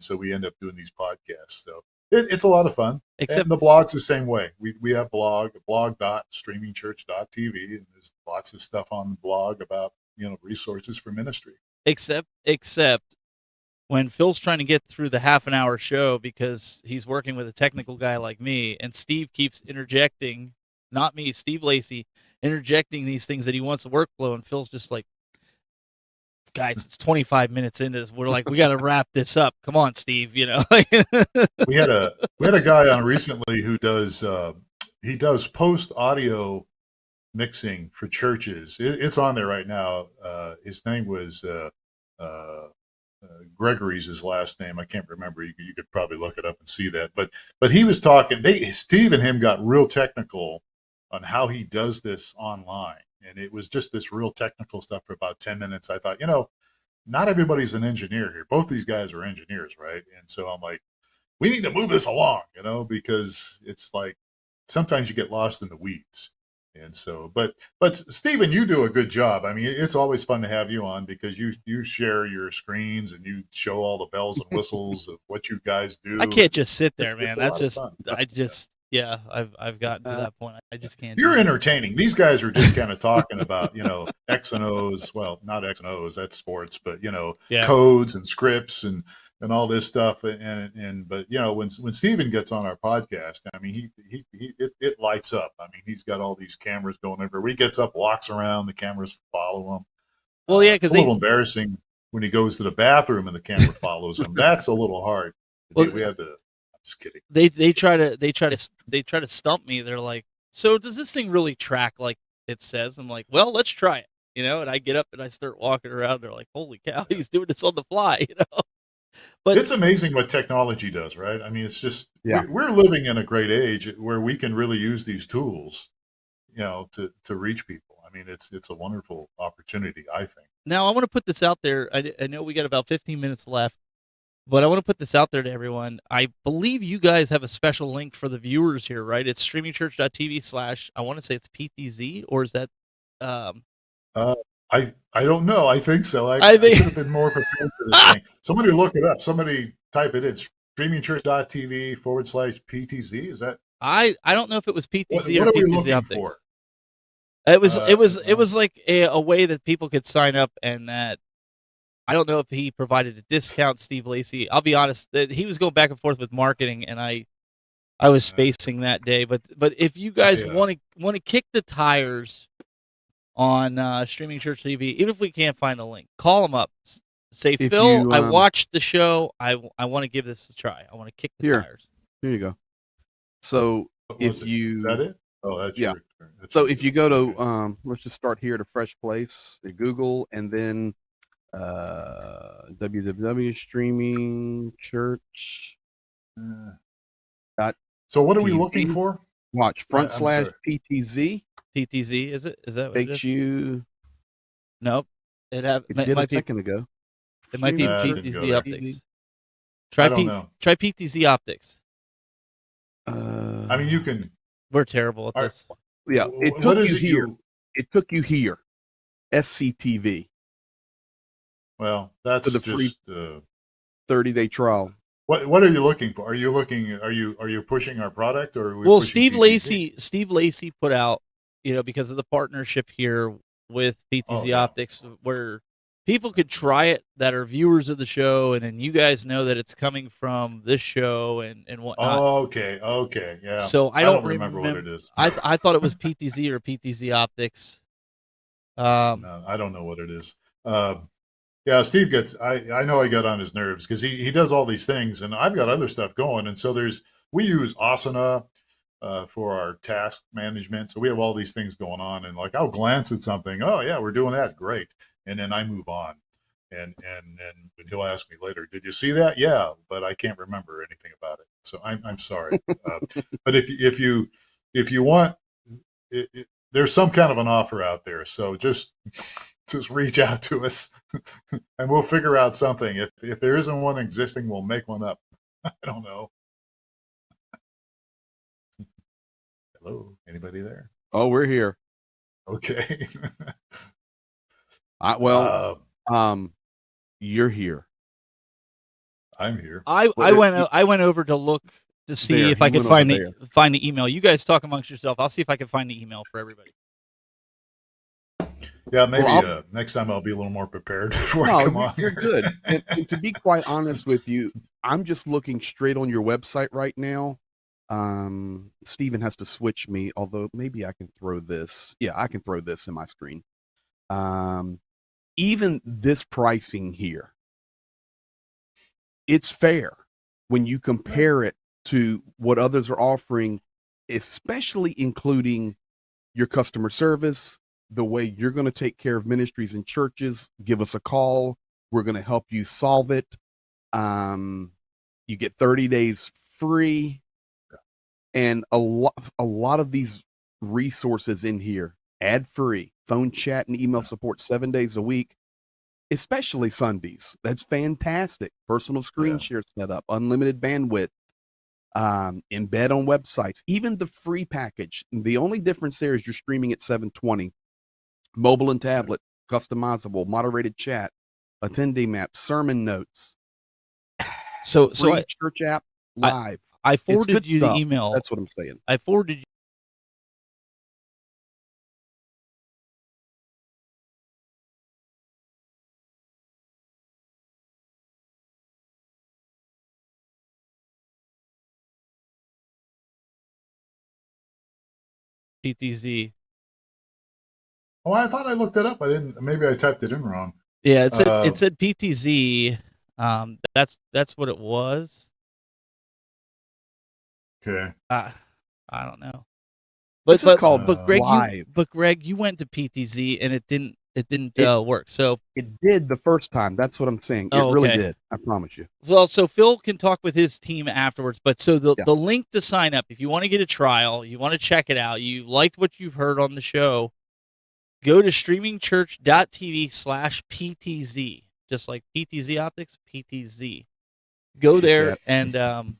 so we end up doing these podcasts. So it's a lot of fun. And the blog's the same way. We have blog.streamingchurch.tv, and there's lots of stuff on the blog about, resources for ministry. Except when Phil's trying to get through the half an hour show, because he's working with a technical guy like me, and Steve keeps interjecting, not me, Steve Lacy, interjecting these things that he wants to workflow, and Phil's just like, guys, it's 25 minutes into this. We're like, we got to wrap this up. Come on, Steve. We had a guy on recently who does post audio mixing for churches. It's on there right now. His name was Gregory's his last name. I can't remember. You could probably look it up and see that. But he was talking. Steve and him got real technical on how he does this online. And it was just this real technical stuff for about 10 minutes. I thought, not everybody's an engineer here. Both these guys are engineers, right? And so I'm like, we need to move this along, because it's like sometimes you get lost in the weeds. And so, but Stephen, you do a good job. I mean, it's always fun to have you on because you share your screens and you show all the bells and whistles of what you guys do. I can't just sit there, It's man. a That's lot of just fun. yeah. I've gotten to that point. I just can't. You're do it. entertaining. These guys are just kind of talking about, X and O's. Well, not X and O's, that's sports, but Yeah. codes and scripts and all this stuff. But when Steven gets on our podcast, I mean, it lights up. I mean, he's got all these cameras going everywhere. He gets up, walks around, the cameras follow him. Well, yeah, because it's a little embarrassing when he goes to the bathroom and the camera follows him. That's a little hard. Well, we had to. I'm just kidding. They try to stump me. They're like, so does this thing really track like it says? I'm like, well, let's try it. And I get up and I start walking around. They're like, holy cow, he's doing this on the fly. But it's amazing what technology does, right? I mean, it's just we're living in a great age where we can really use these tools, to reach people. I mean, it's a wonderful opportunity, I think. Now I want to put this out there. I know we got about 15 minutes left, but I want to put this out there to everyone. I believe you guys have a special link for the viewers here, right? It's streamingchurch.tv/ I want to say it's PTZ, or is that? I don't know. I think so. I should have been more prepared for this thing. Somebody look it up. Somebody type it in. Streamingchurch.tv / PTZ. Is that? I don't know if it was PTZ what or are we PTZ looking Optics. for? It was like a way that people could sign up, and that I don't know if he provided a discount. Steve Lacy. I'll be honest, he was going back and forth with marketing, and I was spacing that day. But if you guys want to kick the tires on Streaming Church TV, even if we can't find the link, call them up. Say, Phil, I watched the show. I want to give this a try. I want to kick the tires. Here you go. So is that it? Oh, that's your turn. So if you go to let's just start here at a fresh place, Google, and then www.streamingchurch. So what are we looking for? Watch / PTZ. PTZ, is it? Is that what Takes it is? You? Nope. It did a second ago. It might be PTZ Optics. I don't know. Try PTZ Optics. I mean, you can. We're terrible at this. Yeah, it took you here. It took you here. SCTV. Well, that's for the just 30-day trial. What are you looking for? Are you pushing our product, or are we well, pushing Steve Lacy put out, because of the partnership here with PTZ Optics, where people could try it that are viewers of the show, and then you guys know that it's coming from this show and whatnot. Oh, okay, yeah. So I don't remember what it is. I thought it was PTZ or PTZ Optics. No, I don't know what it is. Yeah, Steve gets. I know I got on his nerves because he does all these things, and I've got other stuff going, and so we use Asana for our task management. So we have all these things going on, and like I'll glance at something. Oh yeah, we're doing that, great, and then I move on, and he'll ask me later, did you see that? Yeah, but I can't remember anything about it. So I'm sorry. But if you want, there's some kind of an offer out there. So just reach out to us and we'll figure out something. If there isn't one existing, we'll make one up. I don't know. Hello, anybody there? Oh, we're here. Okay. You're here. I'm here. I went over to look to see if I could find the email. You guys talk amongst yourself. I'll see if I can find the email for everybody. Yeah, maybe next time I'll be a little more prepared before I come on. You're good. And to be quite honest with you, I'm just looking straight on your website right now. Steven has to switch me, although maybe I can throw this. Yeah, I can throw this in my screen. Even this pricing here, it's fair when you compare it to what others are offering, especially including your customer service, the way you're going to take care of ministries and churches. Give us a call. We're going to help you solve it. You get 30 days free. And a lot of these resources in here, ad-free, phone chat and email support 7 days a week. especially Sundays. That's fantastic. Personal screen Yeah. share setup, unlimited bandwidth, embed on websites, even the free package. The only difference there is you're streaming at 720, mobile and tablet, customizable, moderated chat, attendee maps, sermon notes, So free church app, live. I It's forwarded good you the stuff. email. That's what I'm saying. I forwarded you PTZ. Oh, I thought I looked it up. I didn't. Maybe I typed it in wrong. Yeah, it said PTZ. That's what it was. Okay. I don't know. But This is called Greg, live. Greg, you went to PTZ and it didn't It- work. So It did the first time. That's what I'm saying. It Oh, really okay. did. I promise you. well, so Phil can talk with his team afterwards. But so Yeah. the link to sign up, if you want to get a trial, you want to check it out, you liked what you've heard on the show, go to streamingchurch.tv/PTZ, just like PTZOptics, PTZ. Go there, Yeah. and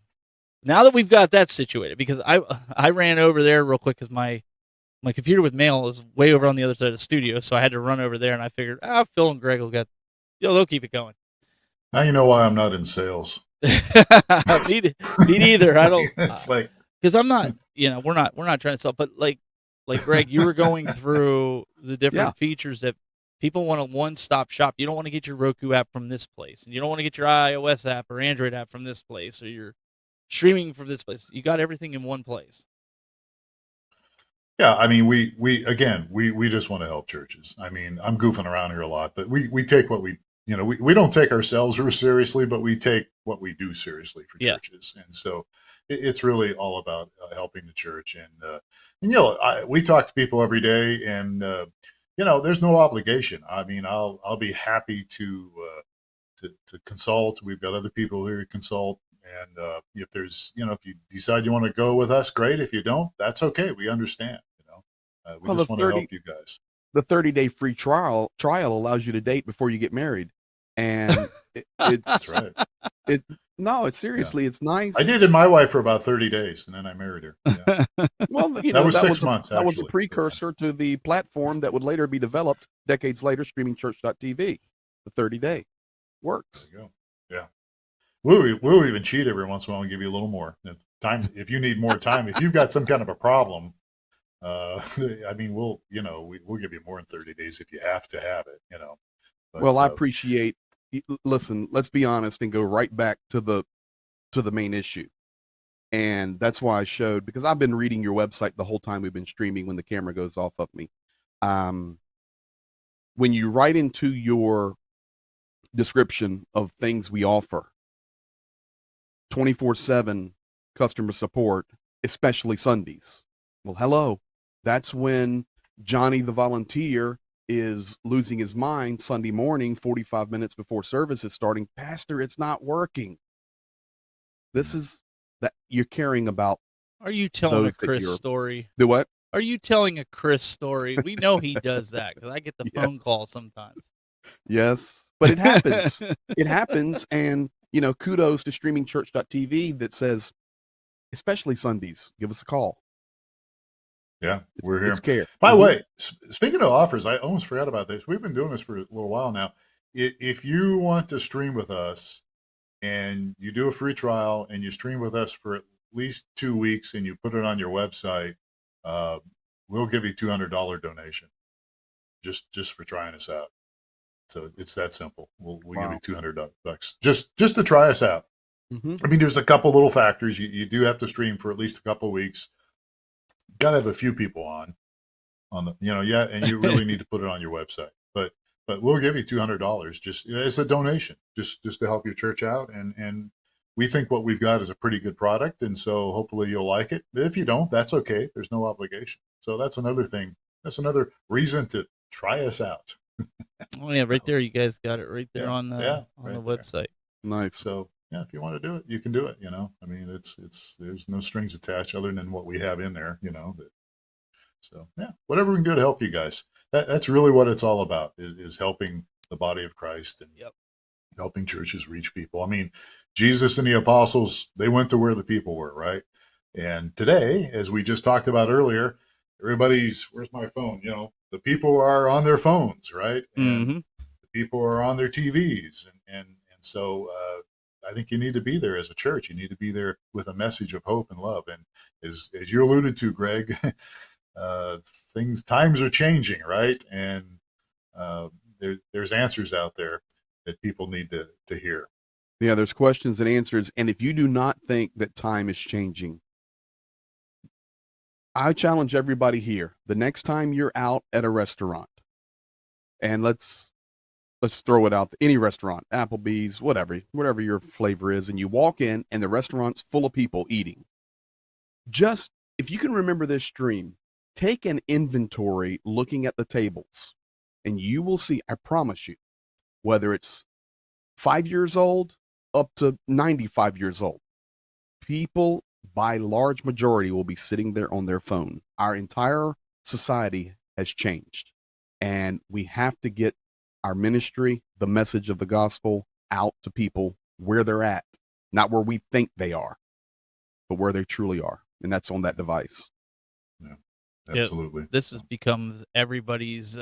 now that we've got that situated, because I ran over there real quick because my computer with mail is way over on the other side of the studio, so I had to run over there, and I figured, Phil and Greg will they'll keep it going. Now you know why I'm not in sales. me neither. I don't. It's like, Because I'm not, we're not trying to sell, but like Greg, you were going through the different Yeah. features that people want a one-stop shop. You don't want to get your Roku app from this place, and you don't want to get your iOS app or Android app from this place, or your streaming from this place. You got everything in one place. yeah, I mean, we just want to help churches. I mean, I'm goofing around here a lot, but we take what we don't take ourselves real seriously, but we take what we do seriously for Yeah. churches. And so it's really all about helping the church. And we talk to people every day, and there's no obligation. I mean, I'll be happy to consult. We've got other people here to consult. And if there's, if you decide you want to go with us, great. If you don't, that's okay. We understand. We Well, just the want to 30 help you guys. The 30-day free trial allows you to date before you get married, and it's That's right. no, it's seriously, it's nice. I dated my wife for about 30 days, and then I married her. Yeah. Well, That was 6 months, That was a actually. precursor to the platform that would later be developed decades later, streamingchurch.tv. The 30-day works. There you go. Yeah. We'll even cheat every once in a while and give you a little more if you need more time. If you've got some kind of a problem, I mean, we'll give you more than 30 days if you have to have it. But, Well, I appreciate. Listen, let's be honest and go right back to the main issue, and that's why I showed, because I've been reading your website the whole time we've been streaming. When the camera goes off of me, when you write into your description of things we offer, 24/7 customer support, especially Sundays. Well, hello. That's when Johnny the volunteer is losing his mind Sunday morning, 45 minutes before service is starting. Pastor, it's not working. This is that you're caring about. Are you telling a Those that Chris you're- story? The what? Are you telling a Chris story? We know he does that because I get the Yeah. phone call sometimes. Yes, but it happens. It happens. And, kudos to streamingchurch.tv that says, especially Sundays, give us a call. yeah, we're here. It's care. By the Mhm. way, speaking of offers, I almost forgot about this. We've been doing this for a little while now. If you want to stream with us and you do a free trial and you stream with us for at least 2 weeks and you put it on your website, we'll give you $200 donation just for trying us out. So it's that simple. We'll give Wow. you $200 just to try us out. Mhm. I mean, there's a couple little factors. You do have to stream for at least a couple weeks. Got to have a few people on the, and you really need to put it on your website. But we'll give you $200 just as a donation, just to help your church out. And we think what we've got is a pretty good product, and so hopefully you'll like it. If you don't, that's okay. There's no obligation. So that's another thing. That's another reason to try us out. Oh yeah, right there. You guys got it right there Yeah, on the right there. website. Nice. So yeah, if you want to do it, you can do it. I mean, it's there's no strings attached other than what we have in there. So yeah, whatever we can do to help you guys. That's really what it's all about is helping the body of Christ and Yep. helping churches reach people. I mean, Jesus and the apostles, they went to where the people were, right? And today, as we just talked about earlier, everybody's, where's my phone? You know, the people are on their phones, right? And Mm-hmm. the people are on their TVs. And so I think you need to be there as a church. You need to be there with a message of hope and love. And as you alluded to, Greg, times are changing, right? And there's answers out there that people need to hear. Yeah, there's questions and answers. And if you do not think that time is changing, I challenge everybody here. The next time you're out at a restaurant, and let's throw it out, any restaurant, Applebee's, whatever your flavor is, and you walk in and the restaurant's full of people eating. Just, if you can remember this stream, take an inventory looking at the tables, and you will see, I promise you, whether it's 5 years old up to 95 years old, people by large majority will be sitting there on their phone. Our entire society has changed, and we have to get our ministry, the message of the gospel, out to people where they're at, not where we think they are, but where they truly are, and that's on that device. Yeah, absolutely. This has become everybody's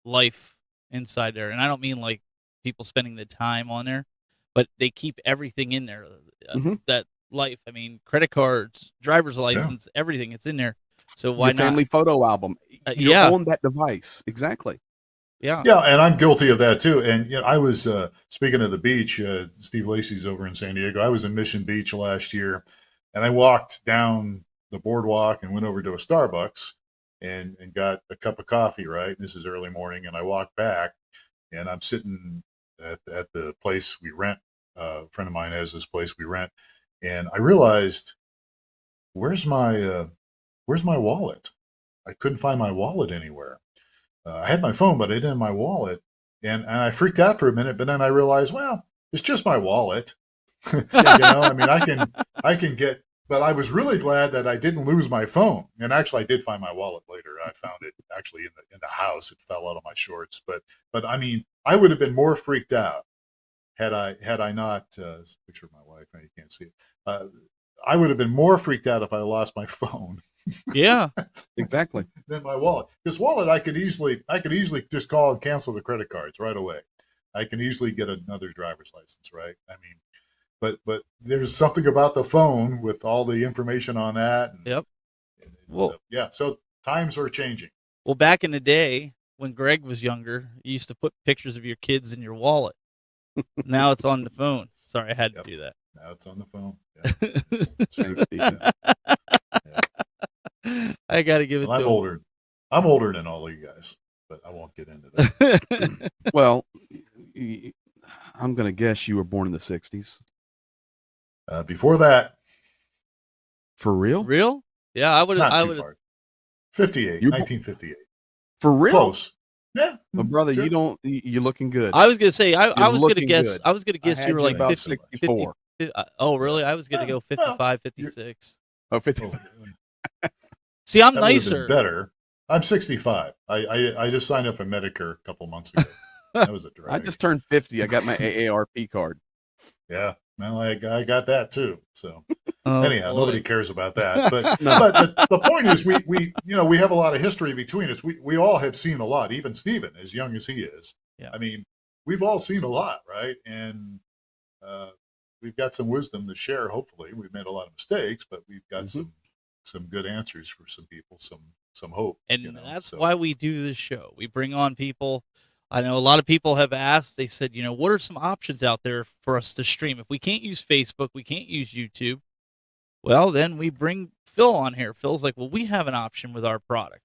life inside there, and I don't mean like people spending the time on there, but they keep everything in there. That life, I mean, credit cards, driver's license, everything, it's in there. So why Your family photo album? You're on that device, exactly. Yeah, and I'm guilty of that too. And you know, I was speaking of the beach. Steve Lacey's over in San Diego. I was in Mission Beach last year, and I walked down the boardwalk and went over to a Starbucks and got a cup of coffee. Right, this is early morning, and I walked back, and I'm sitting at the place we rent. A friend of mine has this place we rent, and I realized, where's my wallet? I couldn't find my wallet anywhere. I had my phone, but I didn't have my wallet, and I freaked out for a minute. But then I realized, well, it's just my wallet. You know, I mean, I can get. But I was really glad that I didn't lose my phone. And actually, I did find my wallet later. I found it actually in the house. It fell out of my shorts. But I mean, I would have been more freaked out had I not. Picture of my wife. You can't see it. I would have been more freaked out if I lost my phone. Yeah, exactly. Than my wallet. This wallet, I could easily just call and cancel the credit cards right away. I can easily get another driver's license, right? I mean, but there's something about the phone with all the information on that. And, yep. Well, so times are changing. Well, back in the day when Greg was younger, you used to put pictures of your kids in your wallet. Now it's on the phone. Sorry, I had to do that. Now it's on the phone. I got to give it to him. I'm older than all of you guys, but I won't get into that. Well, I'm going to guess you were born in the 60s. Before that. For real? Real? Yeah, I would have. 58, 1958. For real? Close. Yeah. But brother, sure. You're looking good. I was going to say, I was going to guess. Good. I was going to guess you were like about 54. 50, oh, really? I was going to go 55, 56. Oh, 50. See, I'm nicer. Better. I'm 65. I just signed up for Medicare a couple months ago. That was a drag. I just turned 50. I got my AARP card. Yeah. Well, I got that too. So anyhow, nobody cares about that. But the point is, we have a lot of history between us. We all have seen a lot. Even Stephen, as young as he is. Yeah. I mean, we've all seen a lot, right? And we've got some wisdom to share. Hopefully, we've made a lot of mistakes, but we've got some good answers for some people, some hope. And that's why we do this show. We bring on people. I know a lot of people have asked, they said, what are some options out there for us to stream? If we can't use Facebook, we can't use YouTube, well, then we bring Phil on here. Phil's like, well, we have an option with our product.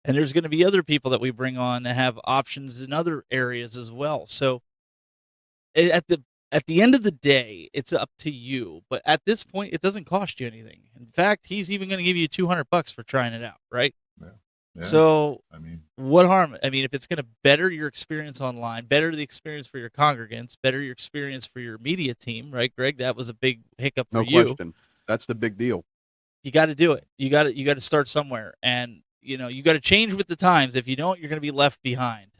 And there's going to be other people that we bring on that have options in other areas as well. So at the end of the day, it's up to you. But at this point, it doesn't cost you anything. In fact, he's even going to give you $200 for trying it out, right? Yeah. Yeah. So, I mean, what harm? I mean, if it's going to better your experience online, better the experience for your congregants, better your experience for your media team, right, Greg? That was a big hiccup for you. No question. That's the big deal. You got to do it. You got to start somewhere, and you got to change with the times. If you don't, you're going to be left behind.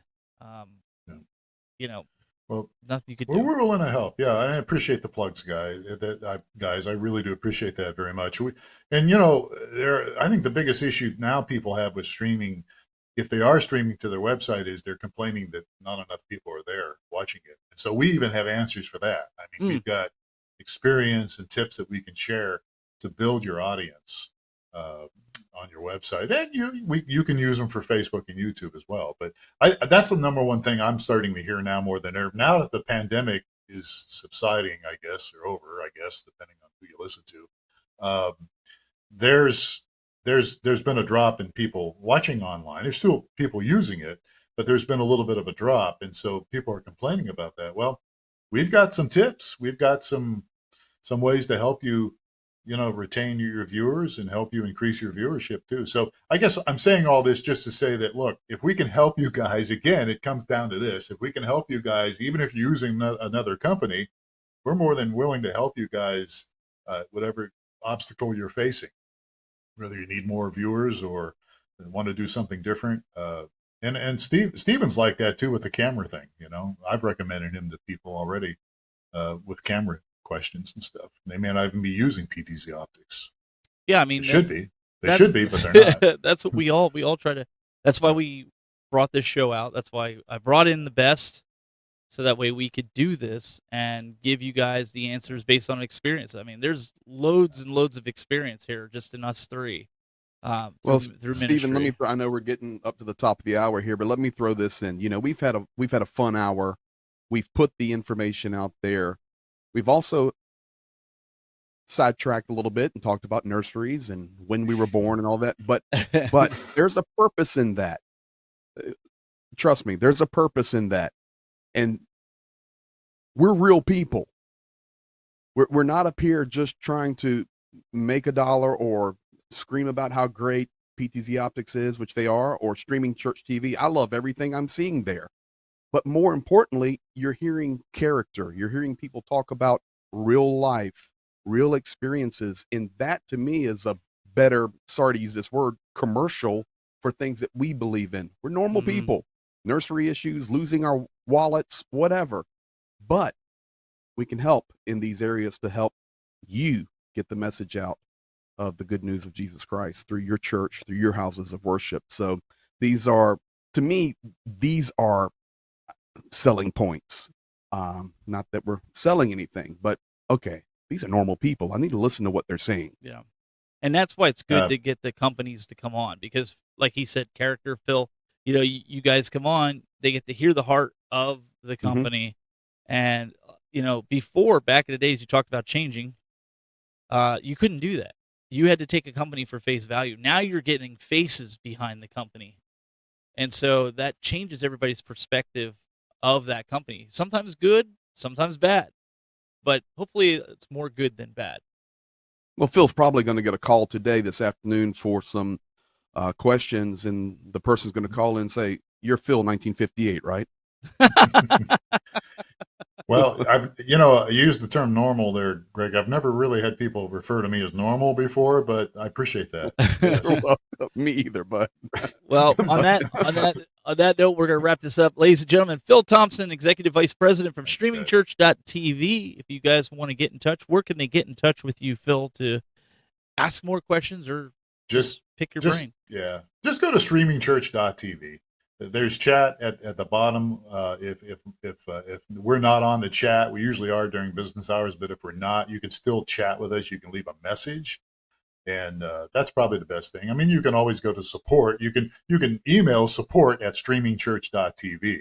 Well, nothing you could we're do. willing to help. Yeah, and I appreciate the plugs, guys. I really do appreciate that very much. I think the biggest issue now people have with streaming, if they are streaming to their website, is they're complaining that not enough people are there watching it. And so we even have answers for that. I mean, we've got experience and tips that we can share to build your audience on your website, and you can use them for Facebook and YouTube as well. But that's the number one thing I'm starting to hear now more than ever. Now that the pandemic is subsiding, I guess, or over, I guess, depending on who you listen to, there's been a drop in people watching online. There's still people using it, but there's been a little bit of a drop, and so people are complaining about that. Well, we've got some tips. We've got some ways to help you retain your viewers and help you increase your viewership too. So I guess I'm saying all this just to say that, look, if we can help you guys, again, it comes down to this. If we can help you guys, even if you're using another company, we're more than willing to help you guys, whatever obstacle you're facing, whether you need more viewers or want to do something different. And Steven's like that too with the camera thing. I've recommended him to people already with camera questions and stuff. They may not even be using PTZOptics. Yeah, I mean, they should be, but they're not. That's what we all try to. That's why we brought this show out. That's why I brought in the best, so that way we could do this and give you guys the answers based on experience. I mean, there's loads and loads of experience here just in us three. Through Stephen, let me. I know we're getting up to the top of the hour here, but let me throw this in. We've had a fun hour. We've put the information out there. We've also sidetracked a little bit and talked about nurseries and when we were born and all that. But there's a purpose in that. Trust me, there's a purpose in that. And we're real people. We're not up here just trying to make a dollar or scream about how great PTZOptics is, which they are, or streaming church TV. I love everything I'm seeing there. But more importantly, you're hearing character. You're hearing people talk about real life, real experiences. And that to me is a better, sorry to use this word, commercial for things that we believe in. We're normal people, nursery issues, losing our wallets, whatever. But we can help in these areas to help you get the message out of the good news of Jesus Christ through your church, through your houses of worship. So these are, to me, these are selling points. Not that we're selling anything, but okay, these are normal people. I need to listen to what they're saying. Yeah. And that's why it's good to get the companies to come on, because like he said, character, Phil, you guys come on, they get to hear the heart of the company. And, before, back in the days, you talked about changing, you couldn't do that. You had to take a company for face value. Now you're getting faces behind the company. And so that changes everybody's perspective of that company. Sometimes good, sometimes bad, but hopefully it's more good than bad. Well, Phil's probably going to get a call today, this afternoon, for some questions, and the person's going to call in and say, "You're Phil, 1958, right?" Well, I used the term normal there, Greg. I've never really had people refer to me as normal before, but I appreciate that. Yes. Well, me either, but well, on that note, we're going to wrap this up. Ladies and gentlemen, Phil Thompson, Executive Vice President from StreamingChurch.tv. If you guys want to get in touch, where can they get in touch with you, Phil, to ask more questions or just pick your brain? Yeah, just go to StreamingChurch.tv. There's chat at the bottom. If we're not on the chat, we usually are during business hours, but if we're not, you can still chat with us. You can leave a message, and that's probably the best thing. I mean, you can always go to support. You can email support@streamingchurch.tv.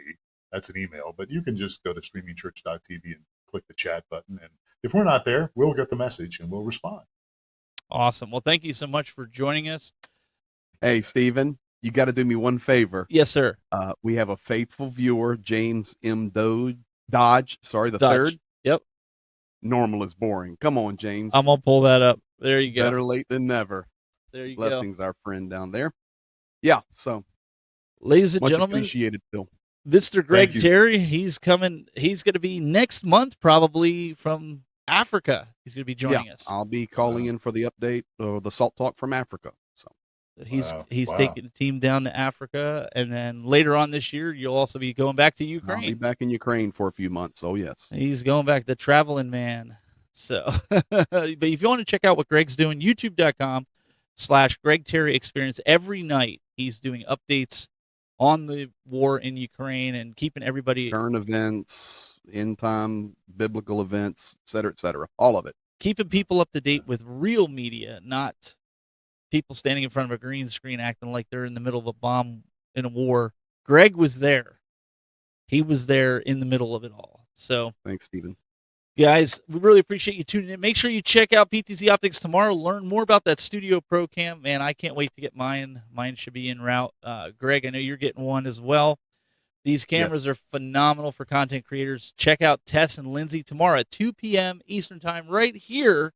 That's an email, but you can just go to streamingchurch.tv and click the chat button. And if we're not there, we'll get the message and we'll respond. Awesome. Well, thank you so much for joining us. Hey, Stephen, you got to do me one favor. Yes, sir. We have a faithful viewer, James M. Dodge. Sorry, the Dodge. third. Yep. Normal is boring. Come on, James. I'm going to pull that up. There you go. Better late than never. There you Blessings, our friend down there. Yeah, so. Ladies and much gentlemen. Appreciated, Phil. Mr. Greg Jerry, he's coming. He's going to be next month, probably from Africa. He's going to be joining us. I'll be calling in for the update or the Salt Talk from Africa. So He's Wow. he's Wow. taking the team down to Africa, and then later on this year, you'll also be going back to I'll be Ukraine. back in Ukraine for a few months. Oh yes. He's going back, the traveling man. So, but if you want to check out what Greg's doing, youtube.com/Greg Terry Experience. Every night he's doing updates on the war in Ukraine and keeping everybody, Current events, end time, biblical events, et cetera, all of it. keeping people up to date with real media, not people standing in front of a green screen acting like they're in the middle of a bomb in a war. Greg was there. He was there in the middle of it all. So, Thanks, Stephen. guys, we really appreciate you tuning in. Make sure you check out PTZ Optics tomorrow. Learn more about that Studio Pro cam. Man, I can't wait to get mine. Mine should be en route. Greg, I know you're getting one as well. These cameras are phenomenal for content creators. Check out Tess and Lindsay tomorrow at 2 p.m. Eastern Time right here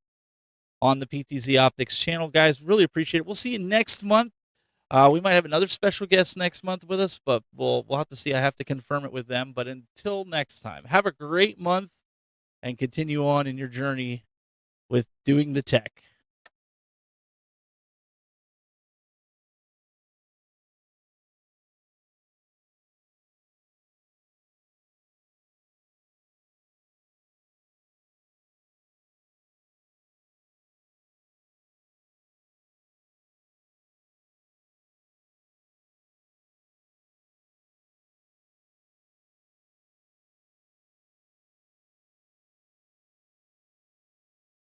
on the PTZ Optics channel. Guys, really appreciate it. We'll see you next month. We might have another special guest next month with us, but we'll have to see. I have to confirm it with them. But until next time, have a great month and continue on in your journey with doing the tech.